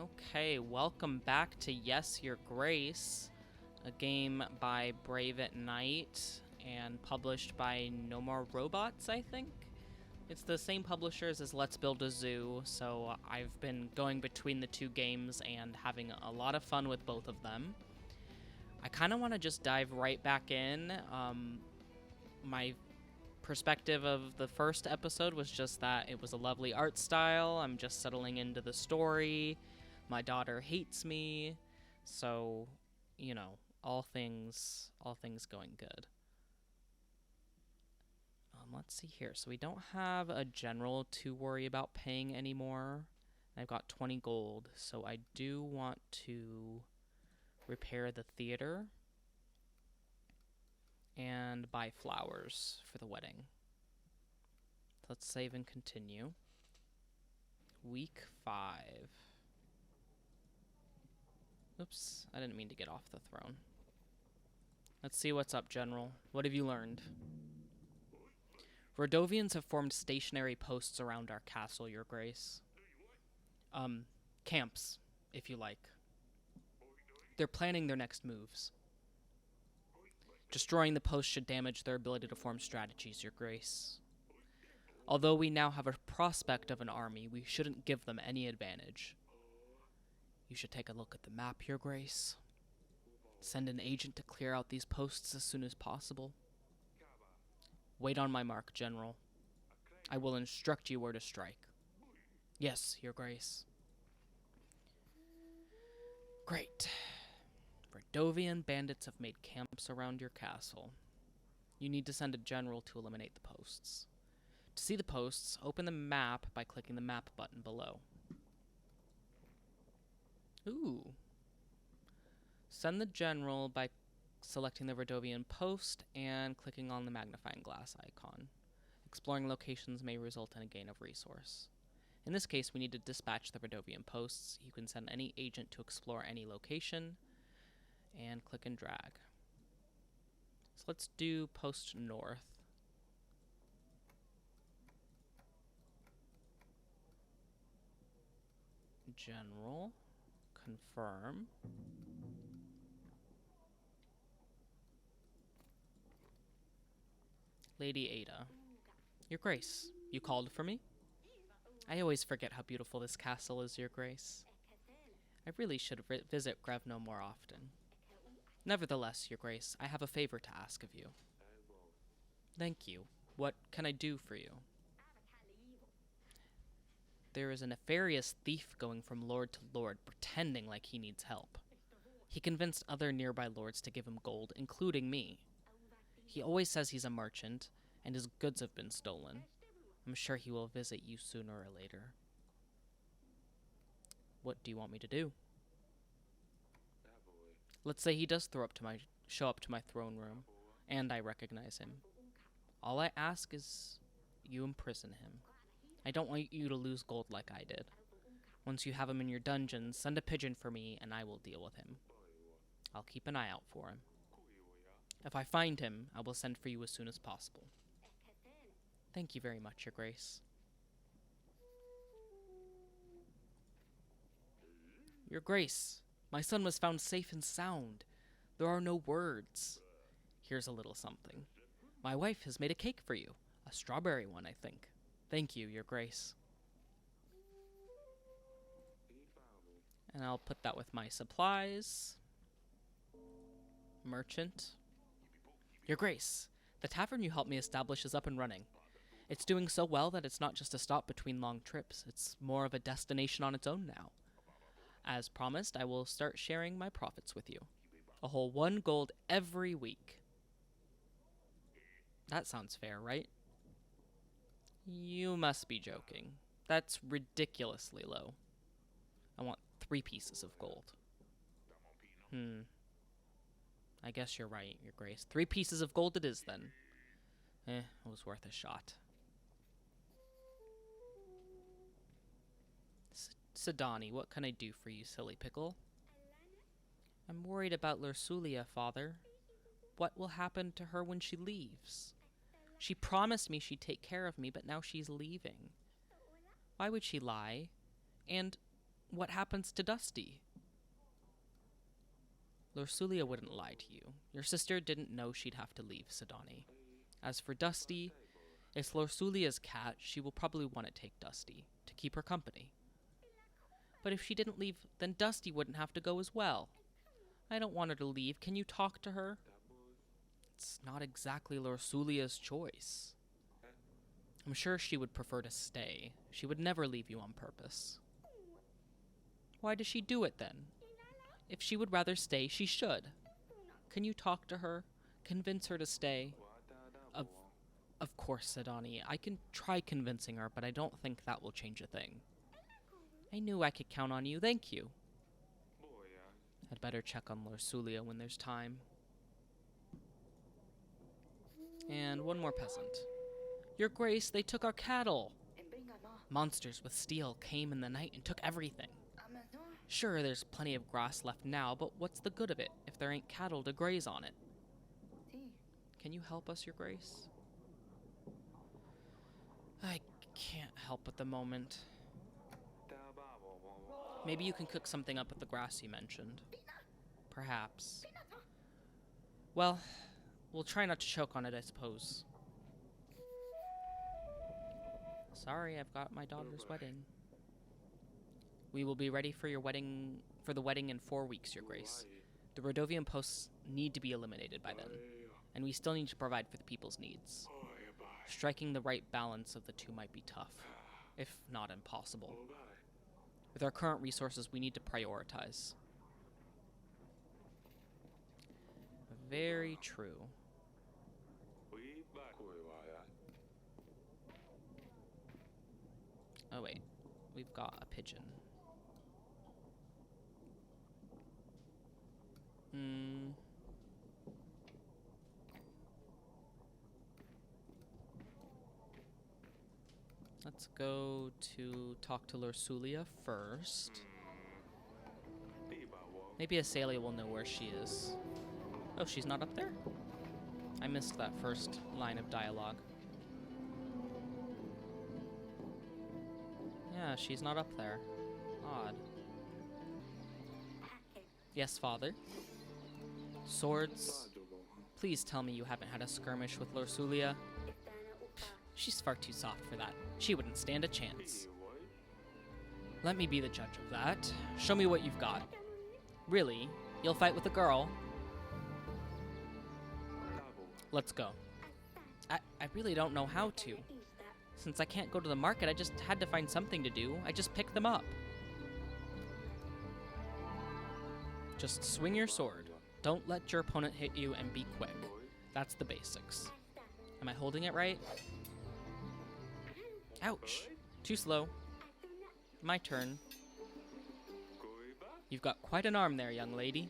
Okay, welcome back to Yes, Your Grace, a game by Brave at Night and published by No More Robots, I think? It's the same publishers as Let's Build a Zoo, so I've been going between the two games and having a lot of fun with both of them. I kind of want to just dive right back in. My perspective of the first episode was just that it was a lovely art style. I'm just settling into the story. My daughter hates me, so all things going good. Let's see here. So we don't have a general to worry about paying anymore. I've got 20 gold, so I do want to repair the theater and buy flowers for the wedding. Let's save and continue. Week 5. Oops, I didn't mean to get off the throne. Let's see what's up, General. What have you learned? Rodovians have formed stationary posts around our castle, Your Grace. Camps, if you like. They're planning their next moves. Destroying the posts should damage their ability to form strategies, Your Grace. Although we now have a prospect of an army, we shouldn't give them any advantage. You should take a look at the map, Your Grace. Send an agent to clear out these posts as soon as possible. Wait on my mark, General. I will instruct you where to strike. Yes, Your Grace. Great. Rodovian bandits have made camps around your castle. You need to send a general to eliminate the posts. To see the posts, open the map by clicking the map button below. Ooh. Send the general by selecting the Rodovian post and clicking on the magnifying glass icon. Exploring locations may result in a gain of resource. In this case, we need to dispatch the Rodovian posts. You can send any agent to explore any location, and click and drag. So let's do post north. General, confirm. Lady Ada. Your Grace, you called for me? I always forget how beautiful this castle is, Your Grace. I really should visit Grevno more often. Nevertheless, Your Grace, I have a favor to ask of you. Thank you. What can I do for you? There is a nefarious thief going from lord to lord, pretending like he needs help. He convinced other nearby lords to give him gold, including me. He always says he's a merchant, and his goods have been stolen. I'm sure he will visit you sooner or later. What do you want me to do? Let's say he does show up to my throne room, and I recognize him. All I ask is you imprison him. I don't want you to lose gold like I did. Once you have him in your dungeon, send a pigeon for me, and I will deal with him. I'll keep an eye out for him. If I find him, I will send for you as soon as possible. Thank you very much, Your Grace. Your Grace, my son was found safe and sound. There are no words. Here's a little something. My wife has made a cake for you. A strawberry one, I think. Thank you, Your Grace. And I'll put that with my supplies. Merchant. Your Grace, the tavern you helped me establish is up and running. It's doing so well that it's not just a stop between long trips. It's more of a destination on its own now. As promised, I will start sharing my profits with you. A whole 1 gold every week. That sounds fair, right? You must be joking. That's ridiculously low. I want 3 pieces of gold. I guess you're right, Your Grace. 3 pieces of gold it is, then. It was worth a shot. Sidani, what can I do for you, silly pickle? I'm worried about Lursulia, Father. What will happen to her when she leaves? She promised me she'd take care of me, but now she's leaving. Why would she lie? And what happens to Dusty? Lorsulia wouldn't lie to you. Your sister didn't know she'd have to leave Sidani. As for Dusty, it's Lorsulia's cat. She will probably want to take Dusty to keep her company. But if she didn't leave, then Dusty wouldn't have to go as well. I don't want her to leave. Can you talk to her? It's not exactly Lorsulia's choice. I'm sure she would prefer to stay. She would never leave you on purpose. Why does she do it then? If she would rather stay, she should. Can you talk to her? Convince her to stay? Of course, Sidani. I can try convincing her, but I don't think that will change a thing. I knew I could count on you. Thank you. I'd better check on Lorsulia when there's time. And one more peasant. Your Grace, they took our cattle. Monsters with steel came in the night and took everything. Sure, there's plenty of grass left now, but what's the good of it if there ain't cattle to graze on it? Can you help us, Your Grace? I can't help at the moment. Maybe you can cook something up with the grass you mentioned. Perhaps. Well, we'll try not to choke on it, I suppose. Sorry, I've got my daughter's wedding. We will be ready for the wedding in 4 weeks, Your Grace. The Rodovian posts need to be eliminated by then, and we still need to provide for the people's needs. Striking the right balance of the two might be tough, if not impossible. With our current resources, we need to prioritize. Very true. Oh wait, we've got a pigeon. Let's go to talk to Lorsulia first. Maybe Asalia will know where she is. Oh, she's not up there? I missed that first line of dialogue. Yeah, she's not up there. Odd. Yes, father. Swords. Please tell me you haven't had a skirmish with Lorsulia. She's far too soft for that. She wouldn't stand a chance. Let me be the judge of that. Show me what you've got. Really? You'll fight with a girl? Let's go. I really don't know how to. Since I can't go to the market, I just had to find something to do. I just picked them up. Just swing your sword. Don't let your opponent hit you and be quick. That's the basics. Am I holding it right? Ouch. Too slow. My turn. You've got quite an arm there, young lady.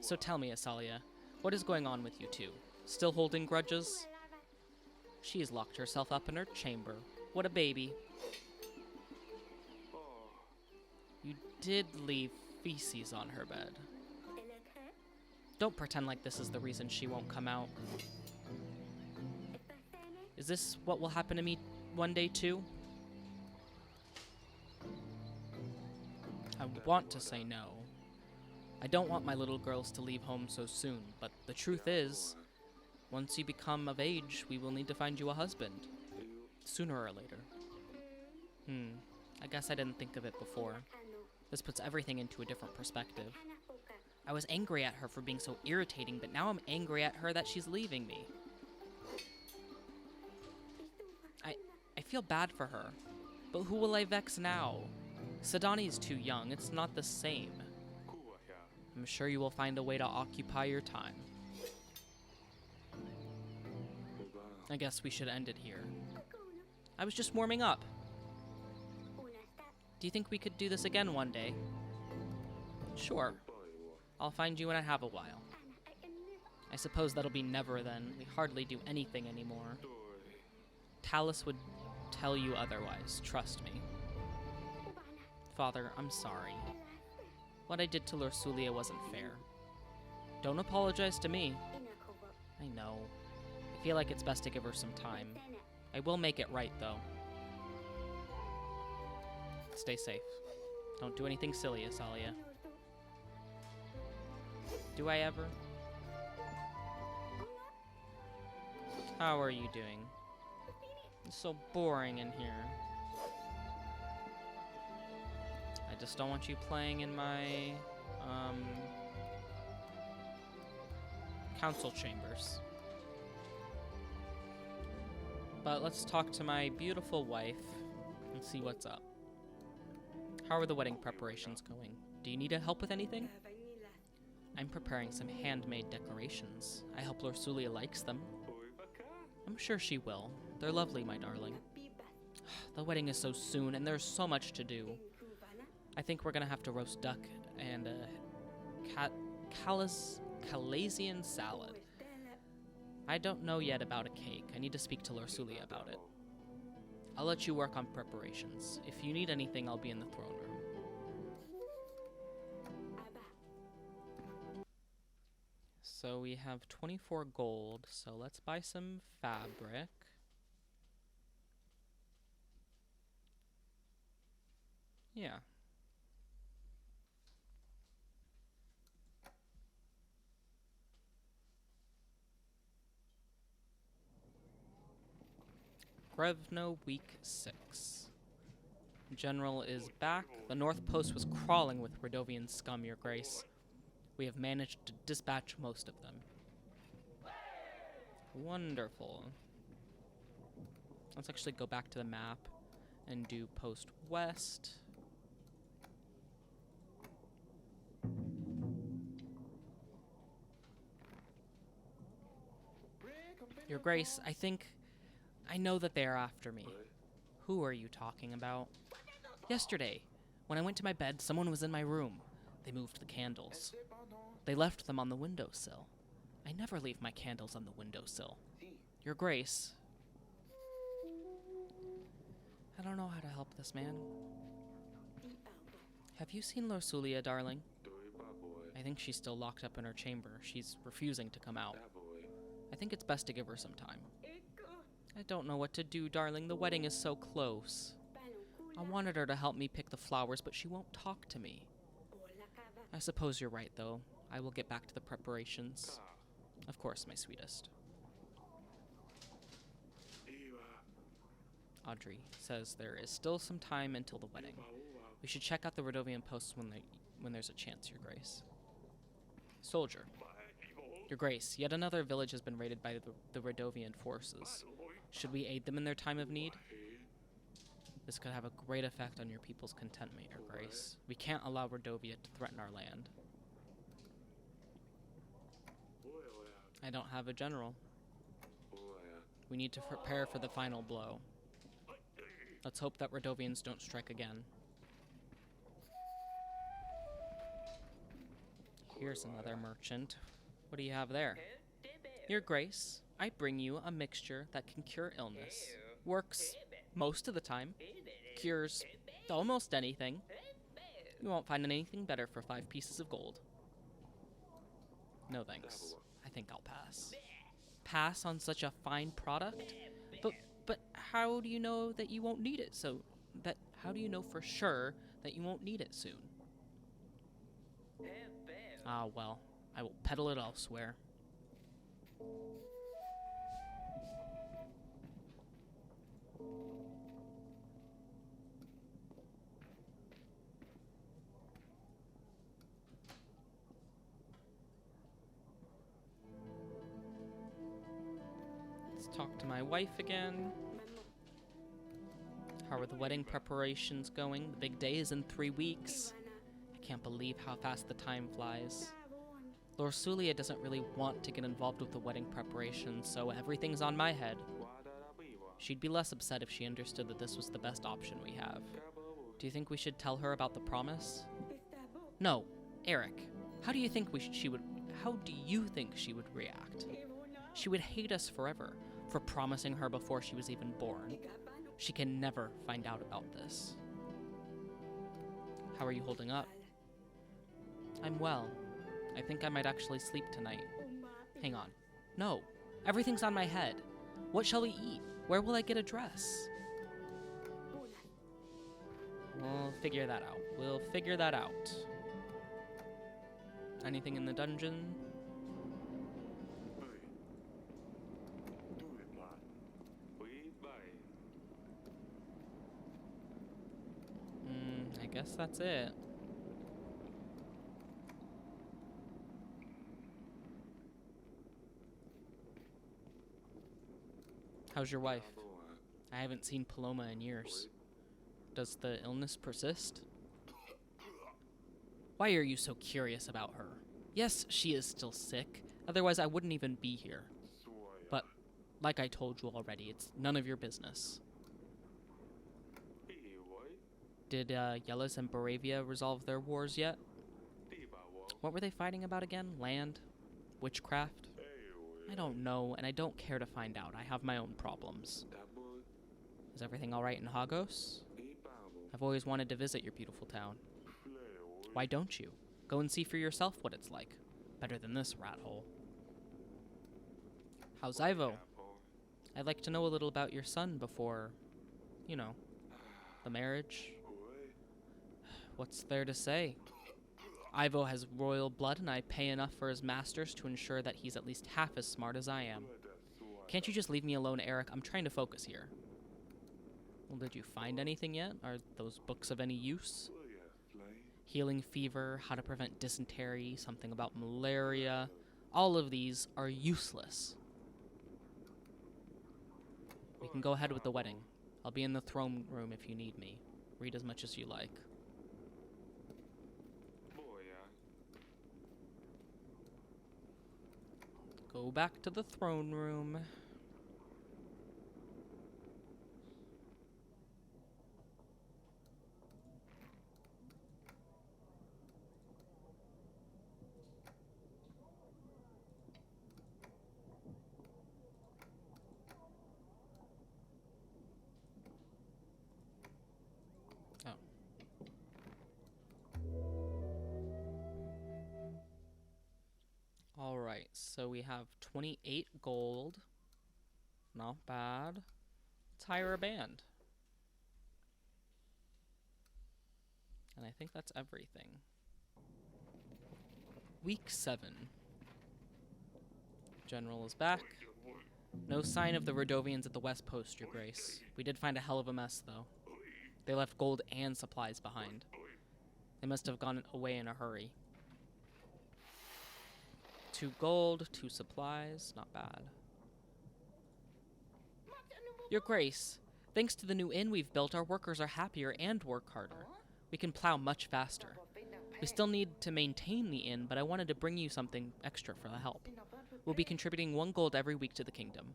So tell me, Asalia, what is going on with you two? Still holding grudges? She's locked herself up in her chamber. What a baby. You did leave feces on her bed. Don't pretend like this is the reason she won't come out. Is this what will happen to me one day too? I want to say no. I don't want my little girls to leave home so soon, but the truth is, once you become of age, we will need to find you a husband. Sooner or later. I guess I didn't think of it before. This puts everything into a different perspective. I was angry at her for being so irritating, but now I'm angry at her that she's leaving me. I feel bad for her, but who will I vex now? Sidani's too young, it's not the same. I'm sure you will find a way to occupy your time. I guess we should end it here. I was just warming up. Do you think we could do this again one day? Sure. I'll find you when I have a while. I suppose that'll be never then. We hardly do anything anymore. Talus would tell you otherwise, trust me. Father, I'm sorry. What I did to Lorsulia wasn't fair. Don't apologize to me. I know. I feel like it's best to give her some time. I will make it right, though. Stay safe. Don't do anything silly, Asalia. Do I ever? How are you doing? It's so boring in here. I just don't want you playing in my, council chambers. But let's talk to my beautiful wife and see what's up. How are the wedding preparations going? Do you need help with anything? I'm preparing some handmade decorations. I hope Lorsulia likes them. I'm sure she will. They're lovely, my darling. The wedding is so soon, and there's so much to do. I think we're gonna have to roast duck and Calasian salad. I don't know yet about a cake. I need to speak to Lorsulia about it. I'll let you work on preparations. If you need anything, I'll be in the throne room. So we have 24 gold, so let's buy some fabric. Yeah. Grevno Week 6. General is back. The North Post was crawling with Radovian scum, Your Grace. We have managed to dispatch most of them. Wonderful. Let's actually go back to the map and do Post West. Your Grace, I know that they are after me. Who are you talking about? Yesterday, when I went to my bed, someone was in my room. They moved the candles. They left them on the windowsill. I never leave my candles on the windowsill. Your Grace. I don't know how to help this man. Have you seen Lorsulia, darling? I think she's still locked up in her chamber. She's refusing to come out. I think it's best to give her some time. I don't know what to do, darling. The wedding is so close. I wanted her to help me pick the flowers, but she won't talk to me. I suppose you're right, though. I will get back to the preparations. Of course, my sweetest. Audrey says there is still some time until the wedding. We should check out the Radovian posts when there's a chance, Your Grace. Soldier. Your Grace, yet another village has been raided by the Radovian forces. Should we aid them in their time of need? This could have a great effect on your people's contentment, Your Grace. We can't allow Radovia to threaten our land. I don't have a general. We need to prepare for the final blow. Let's hope that Radovians don't strike again. Here's another merchant. What do you have there? Your Grace, I bring you a mixture that can cure illness. Works most of the time. Cures almost anything. You won't find anything better for 5 pieces of gold. No thanks. I think I'll pass. Pass on such a fine product? But how do you know that you won't need it how do you know for sure that you won't need it soon? Ah, well, I will peddle it elsewhere. Let's talk to my wife again. How are the wedding preparations going? The big day is in 3 weeks. I can't believe how fast the time flies. Lorsulia doesn't really want to get involved with the wedding preparations, so everything's on my head. She'd be less upset if she understood that this was the best option we have. Do you think we should tell her about the promise? No, Eric. How do you think she would react? She would hate us forever for promising her before she was even born. She can never find out about this. How are you holding up? I'm well. I think I might actually sleep tonight. Hang on. No, everything's on my head. What shall we eat? Where will I get a dress? We'll figure that out. We'll figure that out. Anything in the dungeon? I guess that's it. How's your wife? I haven't seen Paloma in years. Does the illness persist? Why are you so curious about her? Yes, she is still sick. Otherwise, I wouldn't even be here. But, like I told you already, it's none of your business. Did Yellis and Baravia resolve their wars yet? What were they fighting about again? Land? Witchcraft? I don't know, and I don't care to find out. I have my own problems. Is everything alright in Hagos? I've always wanted to visit your beautiful town. Why don't you? Go and see for yourself what it's like. Better than this rat hole. How's Ivo? I'd like to know a little about your son before, you know, the marriage. What's there to say? Ivo has royal blood, and I pay enough for his masters to ensure that he's at least half as smart as I am. Can't you just leave me alone, Eric? I'm trying to focus here. Well, did you find anything yet? Are those books of any use? Healing fever, how to prevent dysentery, something about malaria. All of these are useless. We can go ahead with the wedding. I'll be in the throne room if you need me. Read as much as you like. Go back to the throne room. Oh. Alright, so we have 28 gold. Not bad. Let's hire a band. And I think that's everything. Week 7. General is back. No sign of the Rodovians at the West Post, Your Grace. We did find a hell of a mess, though. They left gold and supplies behind. They must have gone away in a hurry. 2 gold, 2 supplies, not bad. Your Grace, thanks to the new inn we've built, our workers are happier and work harder. We can plow much faster. We still need to maintain the inn, but I wanted to bring you something extra for the help. We'll be contributing 1 gold every week to the kingdom.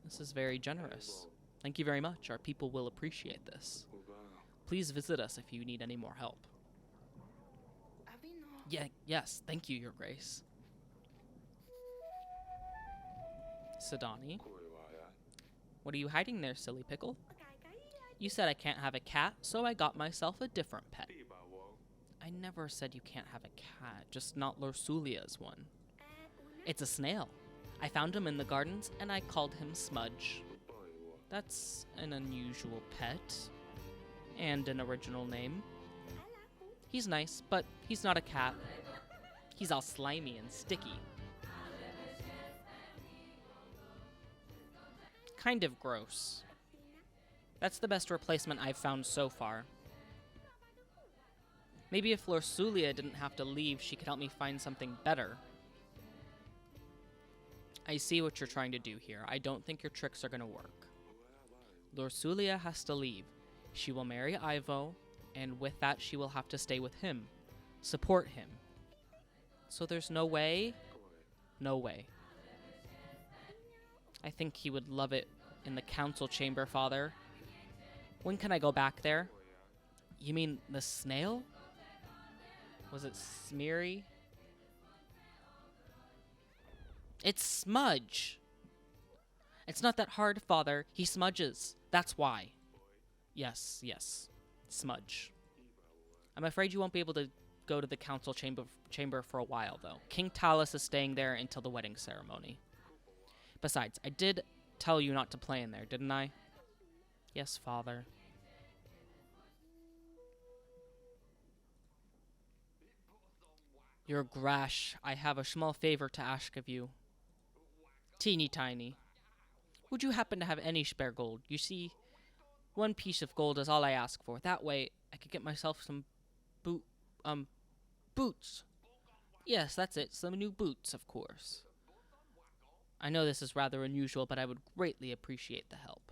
This is very generous. Thank you very much. Our people will appreciate this. Please visit us if you need any more help. Yes, thank you, Your Grace. Sidani. What are you hiding there, silly pickle? You said I can't have a cat, so I got myself a different pet. I never said you can't have a cat, just not Lorsulia's one. It's a snail. I found him in the gardens, and I called him Smudge. That's an unusual pet. And an original name. He's nice, but he's not a cat. He's all slimy and sticky. Kind of gross. That's the best replacement I've found so far. Maybe if Lorsulia didn't have to leave, she could help me find something better. I see what you're trying to do here. I don't think your tricks are gonna work. Lorsulia has to leave. She will marry Ivo, and with that she will have to stay with him. Support him. So there's no way? No way. I think he would love it in the council chamber, Father. When can I go back there? You mean the snail? Was it Smeary? It's Smudge. It's not that hard, Father. He smudges. That's why. Yes. Smudge. I'm afraid you won't be able to go to the council chamber for a while, though. King Talus is staying there until the wedding ceremony. Besides, I did tell you not to play in there, didn't I? Yes, Father. Your Grash, I have a small favor to ask of you. Teeny tiny. Would you happen to have any spare gold? You see, 1 piece of gold is all I ask for. That way, I could get myself some boot, boots. Yes, that's it. Some new boots, of course. I know this is rather unusual, but I would greatly appreciate the help.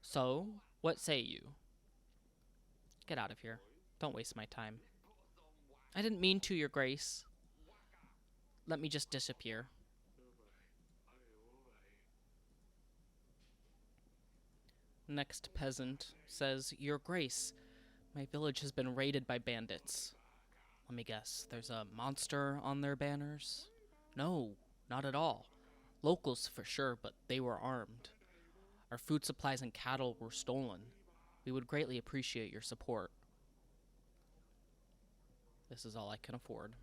So, what say you? Get out of here. Don't waste my time. I didn't mean to, Your Grace. Let me just disappear. Next peasant says, Your Grace, my village has been raided by bandits. Let me guess, there's a monster on their banners? No, not at all. Locals for sure, but they were armed. Our food supplies and cattle were stolen. We would greatly appreciate your support. This is all I can afford.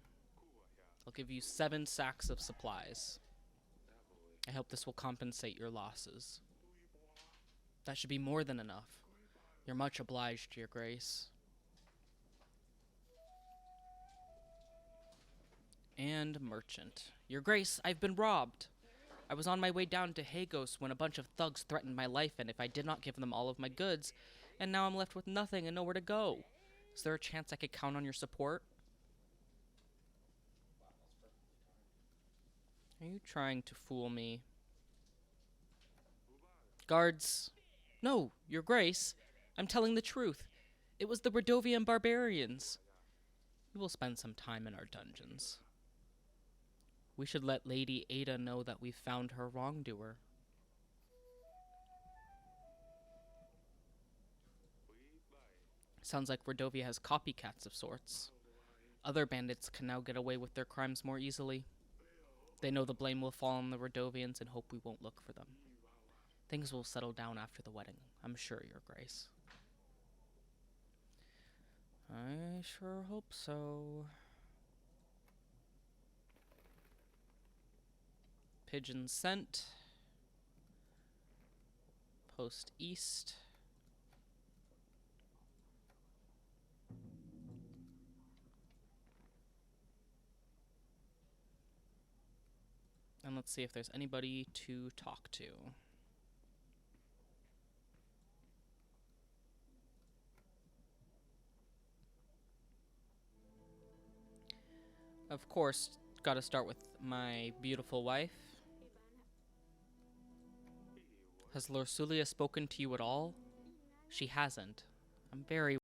I'll give you 7 sacks of supplies. I hope this will compensate your losses. That should be more than enough. You're much obliged, Your Grace. And merchant. Your Grace, I've been robbed. I was on my way down to Hagos when a bunch of thugs threatened my life and if I did not give them all of my goods, and now I'm left with nothing and nowhere to go. Is there a chance I could count on your support? Are you trying to fool me? Guards. No, Your Grace. I'm telling the truth. It was the Radovian barbarians. We will spend some time in our dungeons. We should let Lady Ada know that we've found her wrongdoer. Sounds like Rodovia has copycats of sorts. Other bandits can now get away with their crimes more easily. They know the blame will fall on the Rodovians and hope we won't look for them. Things will settle down after the wedding, I'm sure, Your Grace. I sure hope so. Pigeon sent. Post east. And let's see if there's anybody to talk to. Of course, gotta start with my beautiful wife. Has Lorsulia spoken to you at all? She hasn't. I'm very